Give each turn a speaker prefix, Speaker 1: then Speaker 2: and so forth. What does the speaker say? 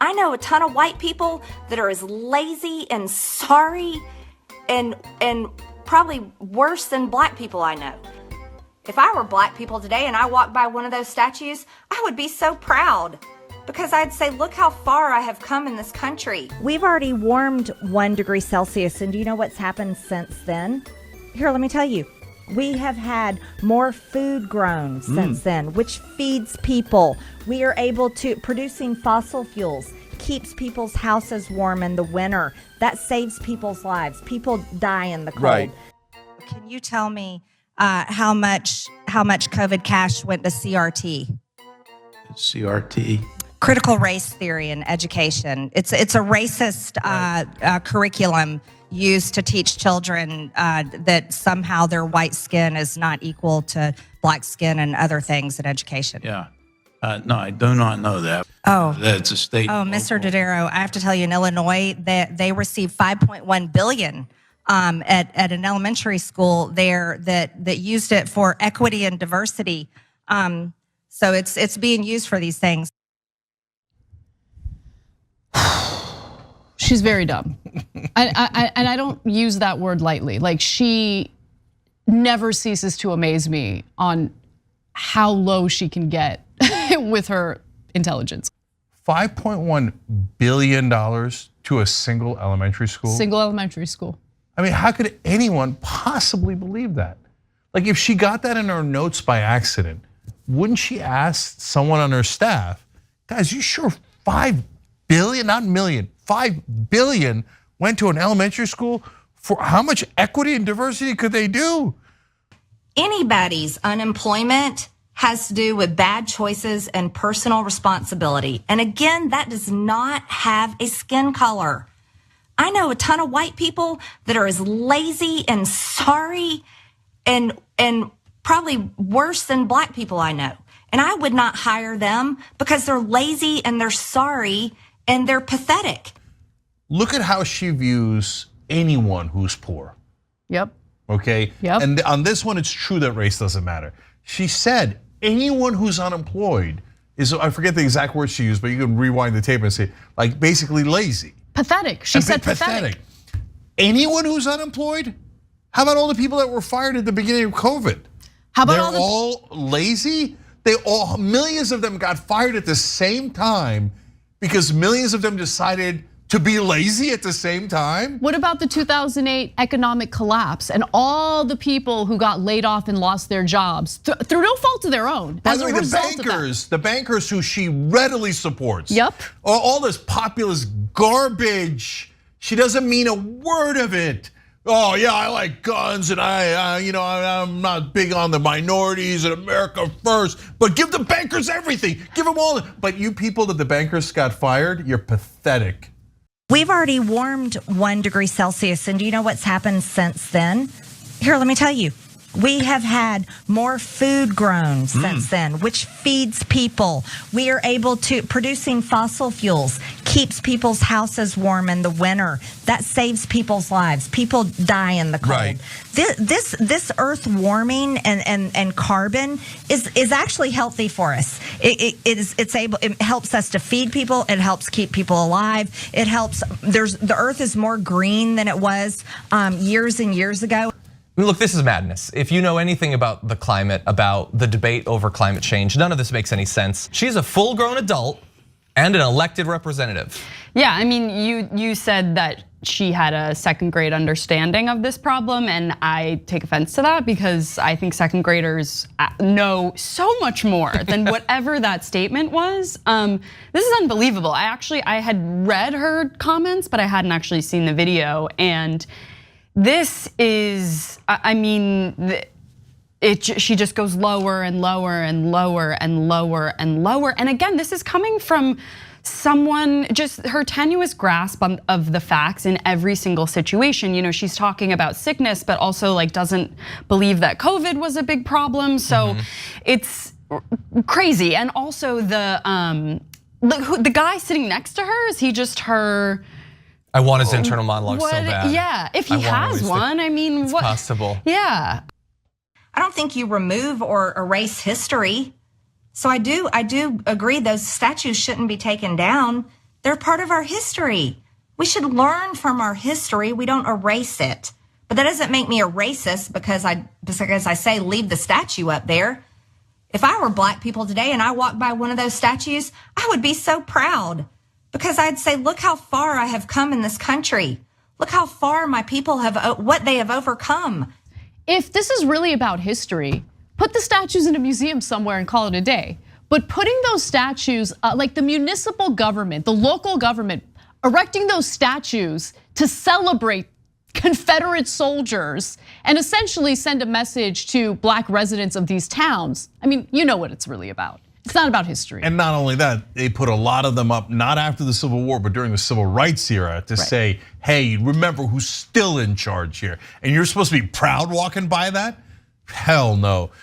Speaker 1: I know a ton of white people that are as lazy and sorry and probably worse than black people I know. If I were black people today and I walked by one of those statues, I would be so proud because I'd say, look how far I have come in this country.
Speaker 2: We've already warmed 1 degree Celsius, and do you know what's happened since then? Here, let me tell you. We have had more food grown since then, which feeds people. We are able to, producing fossil fuels keeps people's houses warm in the winter. That saves people's lives. People die in the cold.
Speaker 3: Right.
Speaker 4: Can you tell me how much COVID cash went to CRT?
Speaker 3: CRT.
Speaker 4: Critical race theory in education. It's a racist curriculum used to teach children that somehow their white skin is not equal to black skin and other things in education.
Speaker 3: Yeah. No, I do not know that.
Speaker 4: Oh.
Speaker 3: That's a state.
Speaker 4: Oh, Mr. Dodaro, I have to tell you, in Illinois, they received $5.1 billion at an elementary school there that used it for equity and diversity. So it's being used for these things.
Speaker 5: She's very dumb. And I don't use that word lightly. Like, she never ceases to amaze me on how low she can get with her intelligence.
Speaker 6: $5.1 billion to a single elementary school?
Speaker 5: Single elementary school.
Speaker 6: I mean, how could anyone possibly believe that? Like, if she got that in her notes by accident, wouldn't she ask someone on her staff, guys, you sure 5 billion, not million, 5 billion went to an elementary school? For how much equity and diversity could they do?
Speaker 1: Anybody's unemployment has to do with bad choices and personal responsibility. And again, that does not have a skin color. I know a ton of white people that are as lazy and sorry and probably worse than black people I know. And I would not hire them because they're lazy and they're sorry and they're pathetic.
Speaker 6: Look at how she views anyone who's poor.
Speaker 5: Yep.
Speaker 6: Okay?
Speaker 5: Yep.
Speaker 6: And on this one, it's true that race doesn't matter. She said anyone who's unemployed is, I forget the exact words she used, but you can rewind the tape and say, like, basically lazy.
Speaker 5: Pathetic. She said pathetic.
Speaker 6: Anyone who's unemployed? How about all the people that were fired at the beginning of COVID?
Speaker 5: How about
Speaker 6: They're all lazy? Millions of them got fired at the same time because millions of them decided to be lazy at the same time?
Speaker 5: What about the 2008 economic collapse and all the people who got laid off and lost their jobs through no fault of their own?
Speaker 6: By the way, the bankers who she readily supports.
Speaker 5: Yep.
Speaker 6: All this populist garbage. She doesn't mean a word of it. Oh yeah, I like guns and I'm not big on the minorities and America first, but give the bankers everything. Give them all. But you people that the bankers got fired, you're pathetic.
Speaker 2: We've already warmed 1 degree Celsius, and do you know what's happened since then? Here, let me tell you. We have had more food grown since then, which feeds people. We are able to, producing fossil fuels keeps people's houses warm in the winter. That saves people's lives. People die in the cold.
Speaker 6: Right.
Speaker 2: This earth warming and carbon is actually healthy for us. It helps us to feed people. It helps keep people alive. It helps. The earth is more green than it was years and years ago.
Speaker 7: Look, this is madness. If you know anything about the climate, about the debate over climate change, none of this makes any sense. She's a full-grown adult and an elected representative.
Speaker 8: Yeah, I mean, you said that she had a second grade understanding of this problem, and I take offense to that because I think second graders know so much more than whatever that statement was. This is unbelievable. I had read her comments, but I hadn't actually seen the video, and this is, I mean, she just goes lower and lower and lower and lower and lower. And again, this is coming from someone, just her tenuous grasp of the facts in every single situation. You know, she's talking about sickness, but also like doesn't believe that COVID was a big problem. So it's crazy. And also the guy sitting next to her, is he just her?
Speaker 7: I want his internal monologue so bad.
Speaker 8: Yeah, if he has one, I mean,
Speaker 7: it's
Speaker 8: what?
Speaker 7: Possible.
Speaker 8: Yeah.
Speaker 1: I don't think you remove or erase history. So I do agree those statues shouldn't be taken down. They're part of our history. We should learn from our history. We don't erase it. But that doesn't make me a racist because I say leave the statue up there. If I were black people today and I walked by one of those statues, I would be so proud because I'd say, look how far I have come in this country. Look how far my people have, what they have overcome.
Speaker 5: If this is really about history, put the statues in a museum somewhere and call it a day. But putting those statues, like the municipal government, the local government, erecting those statues to celebrate Confederate soldiers and essentially send a message to black residents of these towns. I mean, you know what it's really about. It's not about history.
Speaker 6: And not only that, they put a lot of them up, not after the Civil War, but during the Civil Rights era to say, hey, remember who's still in charge here. And you're supposed to be proud walking by that? Hell no.